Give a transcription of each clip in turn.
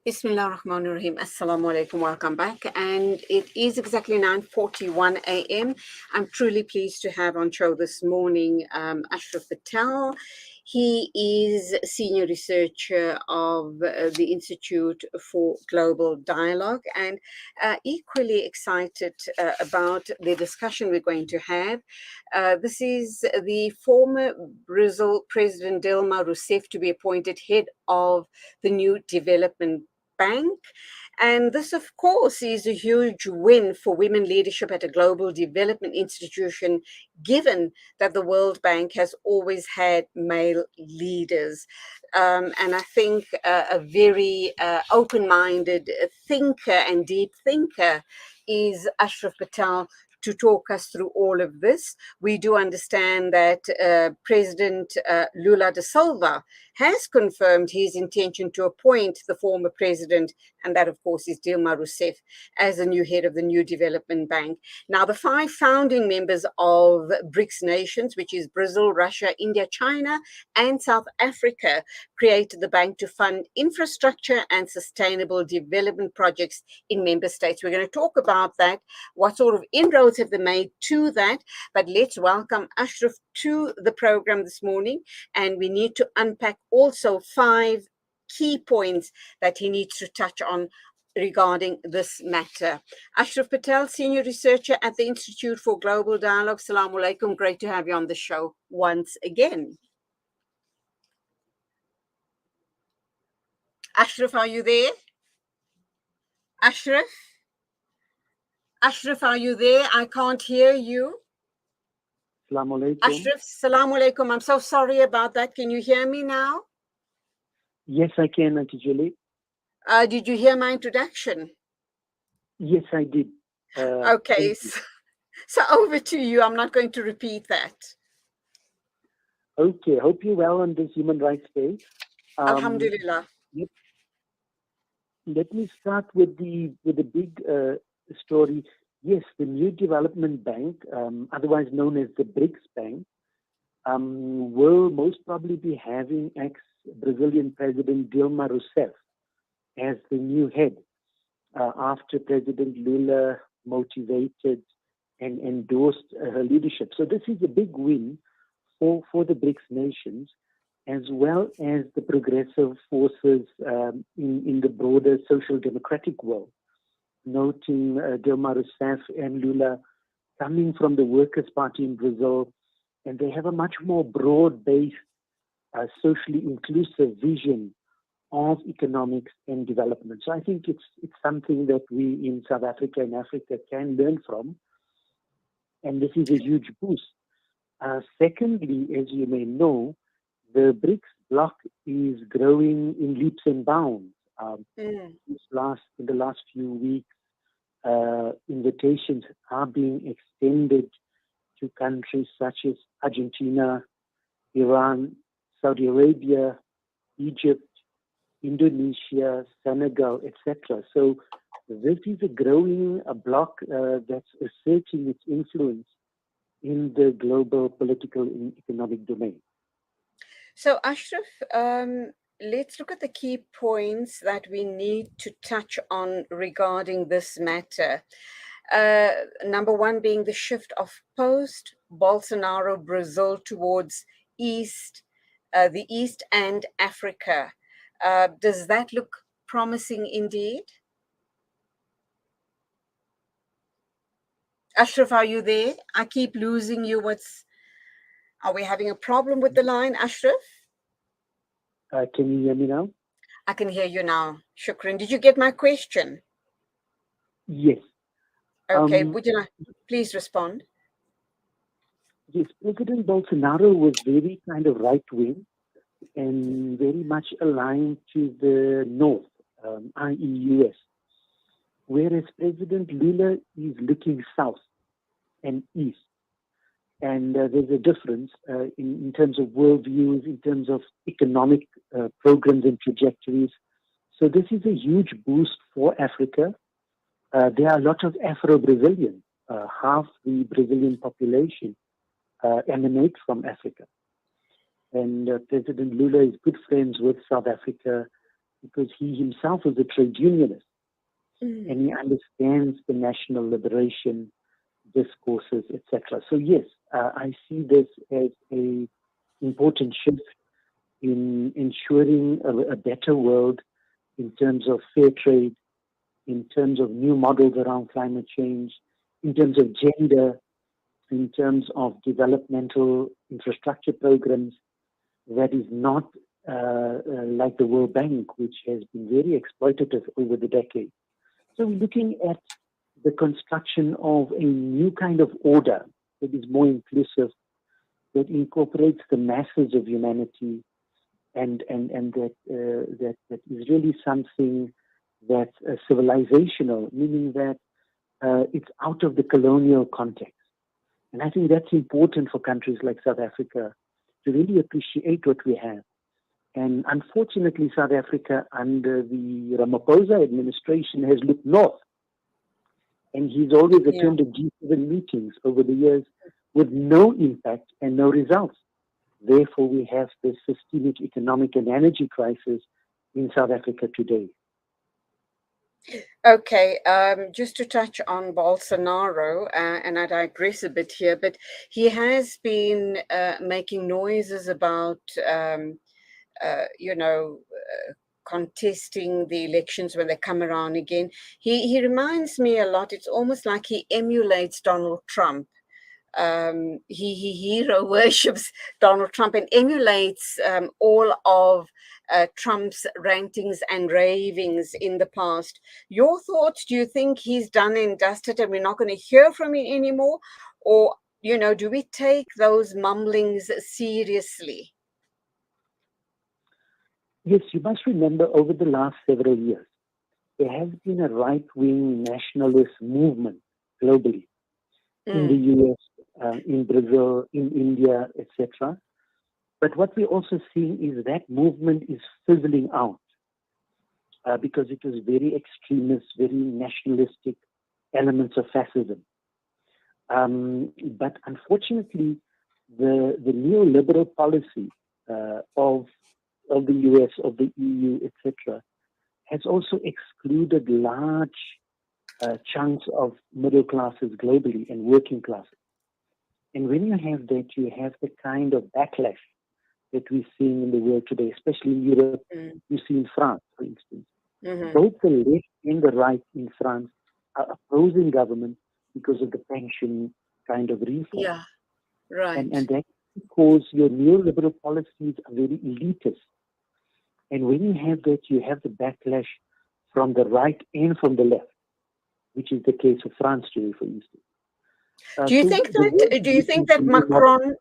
Bismillah ar-Rahman ar-Rahim. Assalamu alaikum. Welcome back. And it is exactly 9:41 a.m. I'm truly pleased to have on show this morning Ashraf Patel. He is senior researcher of the Institute for Global Dialogue, and equally excited about the discussion we're going to have. This is the former Brazil President Dilma Rouseff to be appointed head of the new development bank. And this, of course, is a huge win for women leadership at a global development institution, given that the World Bank has always had male leaders. And I think a very open-minded thinker and deep thinker is Ashraf Patel to talk us through all of this. We do understand that President Lula da Silva has confirmed his intention to appoint the former president, and that, of course, is Dilma Rouseff, as the new head of the new development bank. Now, the 5 founding members of BRICS nations, which is Brazil, Russia, India, China, and South Africa, created the bank to fund infrastructure and sustainable development projects in member states. We're going to talk about that, what sort of inroads have they made to that, but let's welcome Ashraf to the program this morning, and we need to unpack also 5 key points that he needs to touch on regarding this matter. Ashraf Patel, senior researcher at the Institute for Global Dialogue. Assalamu alaikum. Great to have you on the show once again. Ashraf, are you there? Ashraf? Ashraf, are you there? I can't hear you. Assalamu alaikum. Ashraf, salamu alaikum. I'm so sorry about that. Can you hear me now? Yes, I can, Auntie Julie. Did you hear my introduction? Yes, I did. Okay, so over to you. I'm not going to repeat that. Okay, hope you're well on this Human Rights Day. Alhamdulillah. Let me start with the big story. Yes, the New Development Bank, otherwise known as the BRICS Bank, will most probably be having ex-Brazilian President Dilma Rouseff as the new head after President Lula motivated and endorsed her leadership. So this is a big win for the BRICS nations, as well as the progressive forces in the broader social democratic world, noting Dilma Rouseff and Lula coming from the Workers' Party in Brazil, and they have a much more broad-based, socially inclusive vision of economics and development. So I think it's something that we in South Africa and Africa can learn from, and this is a huge boost. Secondly, as you may know, the BRICS bloc is growing in leaps and bounds. In the last few weeks, invitations are being extended to countries such as Argentina, Iran, Saudi Arabia, Egypt, Indonesia, Senegal, etc. So this is a growing bloc that's asserting its influence in the global political and economic domain. So Ashraf, let's look at the key points that we need to touch on regarding this matter. Number 1 being the shift of post-Bolsonaro Brazil towards the East and Africa. Does that look promising indeed? Ashraf, are you there? I keep losing you. Are we having a problem with the line, Ashraf? Can you hear me now? I can hear you now. Shukran. Did you get my question? Yes. Okay. Would you like please respond? Yes, President Bolsonaro was very kind of right-wing and very much aligned to the North, i.e. US, whereas President Lula is looking south and east. And there's a difference in terms of worldviews, in terms of economic programs and trajectories. So this is a huge boost for Africa. There are a lot of Afro-Brazilians. Half the Brazilian population emanates from Africa. And President Lula is good friends with South Africa because he himself is a trade unionist, and he understands the national liberation discourses, etc. So yes, I see this as a important shift in ensuring a better world in terms of fair trade, in terms of new models around climate change, in terms of gender, in terms of developmental infrastructure programs that is not like the World Bank, which has been very exploitative over the decades. So we're looking at the construction of a new kind of order that is more inclusive, that incorporates the masses of humanity, and that is really something that's civilizational, meaning that it's out of the colonial context. And I think that's important for countries like South Africa to really appreciate what we have. And unfortunately, South Africa under the Ramaphosa administration has looked north. And he's always attended G7 meetings over the years with no impact and no results. Therefore, we have this systemic economic and energy crisis in South Africa today. Okay, just to touch on Bolsonaro, and I digress a bit here, but he has been making noises about, contesting the elections when they come around again. He reminds me a lot. It's almost like he emulates Donald Trump. He hero worships Donald Trump and emulates all of Trump's rantings and ravings in the past. Your thoughts? Do you think he's done and dusted and we're not going to hear from him anymore? Or, do we take those mumblings seriously? Yes, you must remember over the last several years, there has been a right-wing nationalist movement globally in the US, in Brazil, in India, etc. But what we're also seeing is that movement is fizzling out because it was very extremist, very nationalistic elements of fascism. But unfortunately, the neoliberal policy of the US, of the EU, etc., has also excluded large chunks of middle classes globally and working classes. And when you have that, you have the kind of backlash that we're seeing in the world today, especially in Europe. You see in France, for instance. Both the left and the right in France are opposing government because of the pension kind of reform. Yeah, right. And that's because your neoliberal policies are very elitist. And when you have that, you have the backlash from the right and from the left, which is the case of France today, for instance. Do you think that Macron,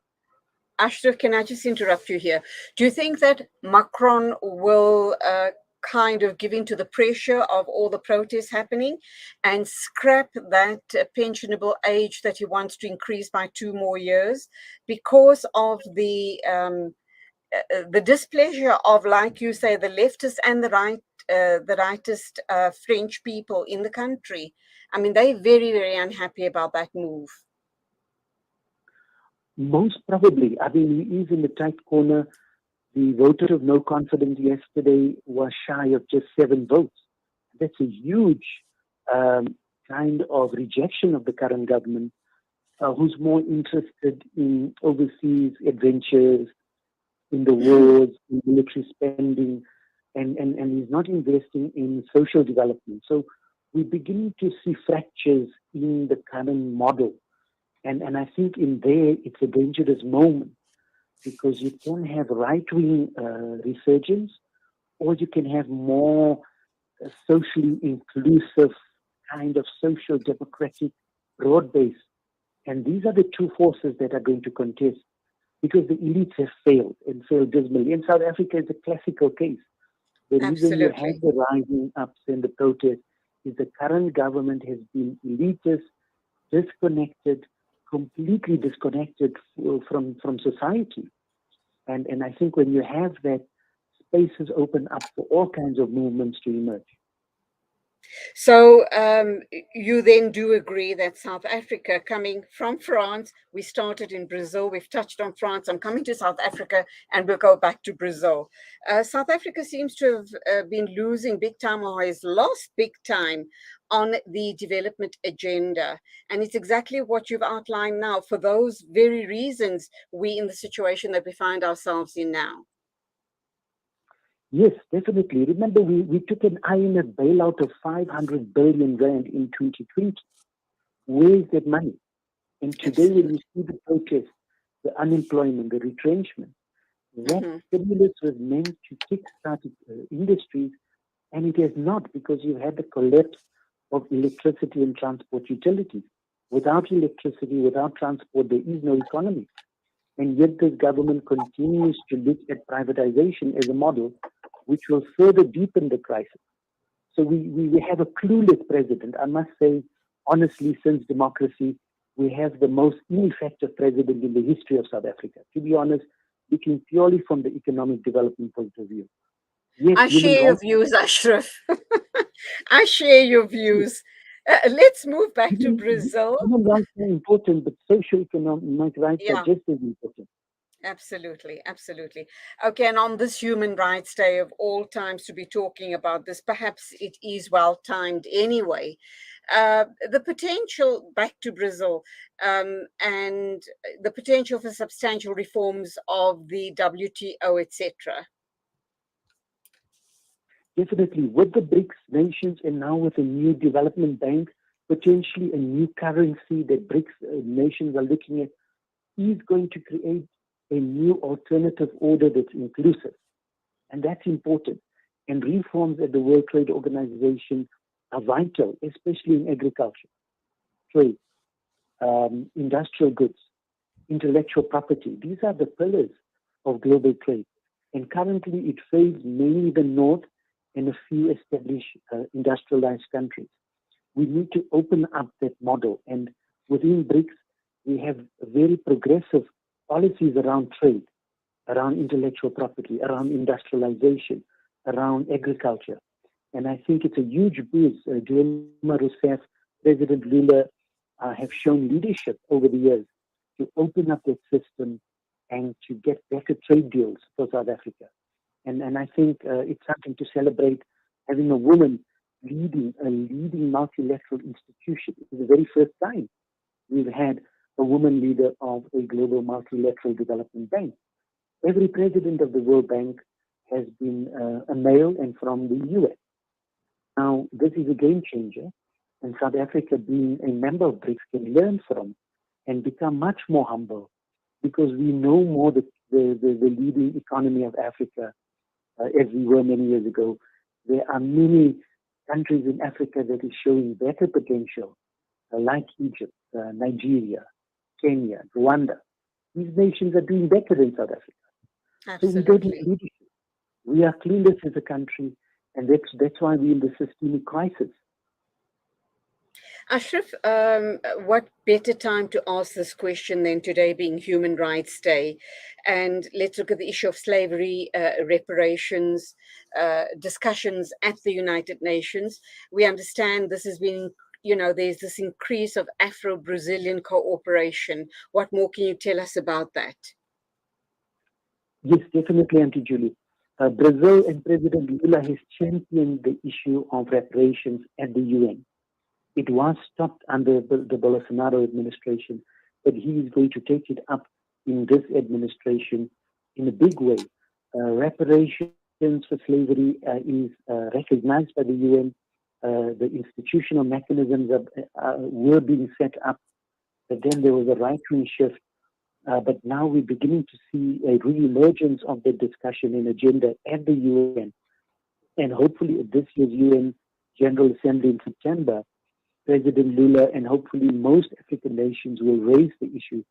Ashraf, can I just interrupt you here? Do you think that Macron will kind of give in to the pressure of all the protests happening and scrap that pensionable age that he wants to increase by 2 more years because of the displeasure of, like you say, the leftists and the rightist French people in the country? I mean, they're very, very unhappy about that move. Most probably. I mean, he is in the tight corner. The vote of no confidence yesterday was shy of just 7 votes. That's a huge kind of rejection of the current government, who's more interested in overseas adventures, in the wars, in military spending, and is not investing in social development. So we're beginning to see fractures in the current model. And I think in there, it's a dangerous moment because you can have right-wing resurgence, or you can have more socially inclusive kind of social democratic broad base. And these are the two forces that are going to contest because the elites have failed and failed dismally. And South Africa is a classical case. The reason you have the rising ups and the protests is the current government has been elitist, disconnected, completely disconnected from society. And I think when you have that, spaces open up for all kinds of movements to emerge. So you then do agree that South Africa, coming from France, we started in Brazil, we've touched on France, I'm coming to South Africa, and we'll go back to Brazil. South Africa seems to have been losing big time, or has lost big time on the development agenda. And it's exactly what you've outlined now. For those very reasons, we in the situation that we find ourselves in now. Yes, definitely. Remember, we took an IMF bailout of 500 billion rand in 2020. Where is that money? And today, when you see the protests, the unemployment, the retrenchment, that stimulus was meant to kickstart industries, and it has not, because you had the collapse of electricity and transport utilities. Without electricity, without transport, there is no economy. And yet this government continues to look at privatization as a model which will further deepen the crisis. So we have a clueless president. I must say, honestly, since democracy, we have the most ineffective president in the history of South Africa. To be honest, looking purely from the economic development point of view. Yes, I share your views, Ashraf. I share your views. Let's move back to Brazil. Human rights are important, but socio-economic rights are just as important. Absolutely, absolutely. Okay, and on this Human Rights Day of all times to be talking about this, perhaps it is well timed anyway. The potential, back to Brazil, and the potential for substantial reforms of the WTO, etc. Definitely, with the BRICS nations and now with a new development bank, potentially a new currency that BRICS nations are looking at, is going to create a new alternative order that's inclusive. And that's important. And reforms at the World Trade Organization are vital, especially in agriculture, trade, industrial goods, intellectual property. These are the pillars of global trade. And currently it favors mainly the North and a few established industrialized countries. We need to open up that model. And within BRICS, we have very progressive policies around trade, around intellectual property, around industrialization, around agriculture. And I think it's a huge boost. Dilma Rouseff, President Lula have shown leadership over the years to open up that system and to get better trade deals for South Africa. And I think it's something to celebrate, having a woman leading a leading multilateral institution. It's the very first time we've had a woman leader of a global multilateral development bank. Every president of the World Bank has been a male and from the US. Now, this is a game changer, and South Africa, being a member of BRICS, can learn from and become much more humble, because we know more the leading economy of Africa as we were many years ago. There are many countries in Africa that is showing better potential, like Egypt, Nigeria, Kenya, Rwanda. These nations are doing better than South Africa. Absolutely. So we don't need leadership. We are clueless as a country, and that's why we're in the systemic crisis. Ashraf, what better time to ask this question than today being Human Rights Day? And let's look at the issue of slavery, reparations, discussions at the United Nations. We understand this has been, there's this increase of Afro-Brazilian cooperation. What more can you tell us about that? Yes, definitely, Auntie Julie. Brazil and President Lula has championed the issue of reparations at the UN. It was stopped under the Bolsonaro administration, but he is going to take it up in this administration in a big way. Reparations for slavery is recognized by the UN. The institutional mechanisms were being set up, but then there was a right-wing shift. But now we're beginning to see a re-emergence of the discussion and agenda at the UN. And hopefully at this year's UN General Assembly in September, President Lula and hopefully most African nations will raise the issue.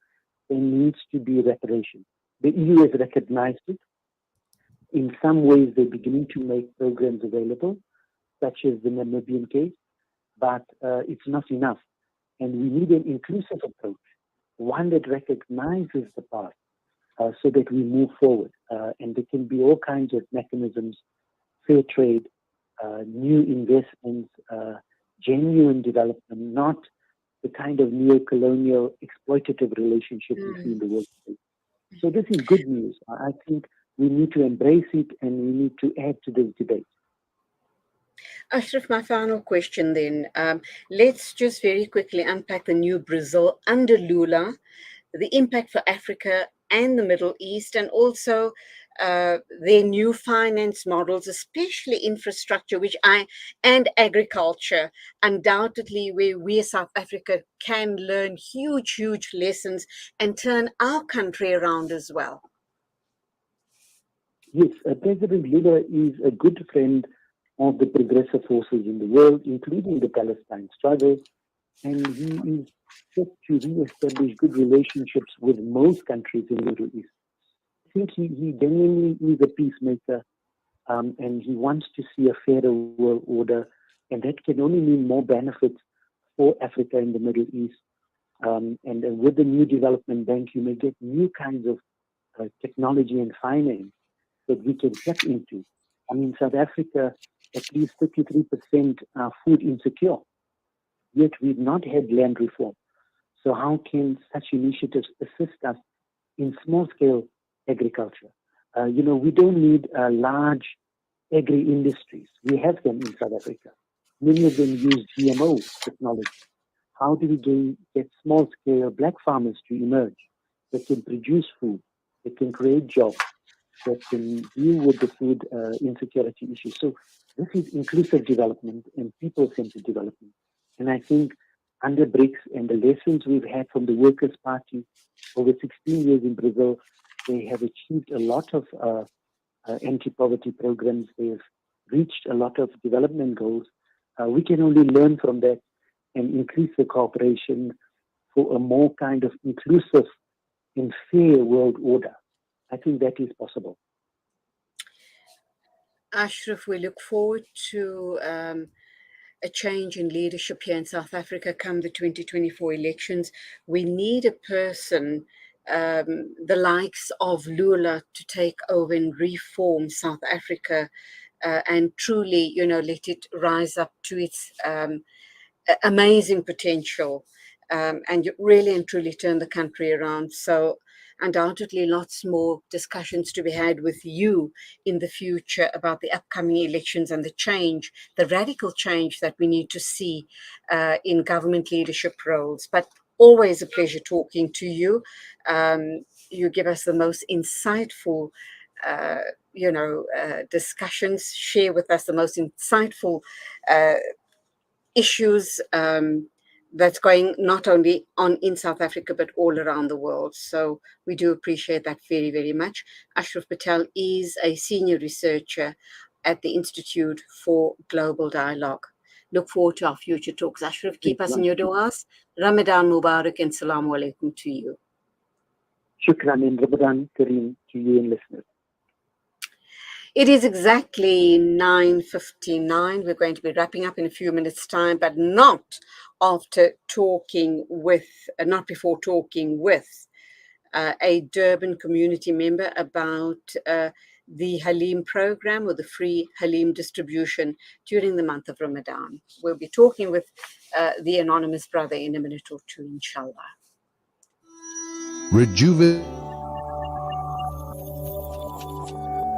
There needs to be reparation. The EU has recognized it. In some ways, they're beginning to make programs available, such as the Namibian case, but it's not enough. And we need an inclusive approach, one that recognizes the past so that we move forward. And there can be all kinds of mechanisms, fair trade, new investments, genuine development, not the kind of neo-colonial exploitative relationship we see in the world today. So this is good news. I think we need to embrace it and we need to add to this debate. Ashraf, my final question then. Let's just very quickly unpack the new Brazil under Lula, the impact for Africa and the Middle East, and also their new finance models, especially infrastructure, and agriculture, undoubtedly where we as South Africa can learn huge lessons and turn our country around as well. Yes, President Lula is a good friend of the progressive forces in the world, including the Palestine struggle, and he is set to re-establish good relationships with most countries in the Middle East. I think he genuinely is a peacemaker, and he wants to see a fairer world order, and that can only mean more benefits for Africa and the Middle East. And with the new development bank, you may get new kinds of technology and finance that we can tap into. I mean, South Africa, at least 33% are food insecure, yet we've not had land reform. So how can such initiatives assist us in small-scale agriculture? We don't need large agri-industries. We have them in South Africa. Many of them use GMO technology. How do we get small-scale black farmers to emerge that can produce food, that can create jobs, that can deal with the food insecurity issue? So this is inclusive development and people-centered development. And I think under BRICS and the lessons we've had from the Workers' Party over 16 years in Brazil, they have achieved a lot of anti-poverty programs. They've reached a lot of development goals. We can only learn from that and increase the cooperation for a more kind of inclusive and fair world order. I think that is possible. Ashraf, we look forward to a change in leadership here in South Africa come the 2024 elections. We need a person, the likes of Lula, to take over and reform South Africa and truly, let it rise up to its amazing potential and really and truly turn the country around. So undoubtedly lots more discussions to be had with you in the future about the upcoming elections and the radical change that we need to see in government leadership roles. But always a pleasure talking to you. You give us the most insightful discussions, share with us the most insightful issues that's going not only on in South Africa, but all around the world. So we do appreciate that very, very much. Ashraf Patel is a senior researcher at the Institute for Global Dialogue. Look forward to our future talks. Ashraf, keep us in your du'as. Ramadan Mubarak and Salaam Alaikum to you. Shukran and Ramadan Kareem to you and listeners. It is exactly 9:59. We're going to be wrapping up in a few minutes' time, but not before talking with a Durban community member about the Halim program, or the free Halim distribution during the month of Ramadan. We'll be talking with the anonymous brother in a minute or two, inshallah.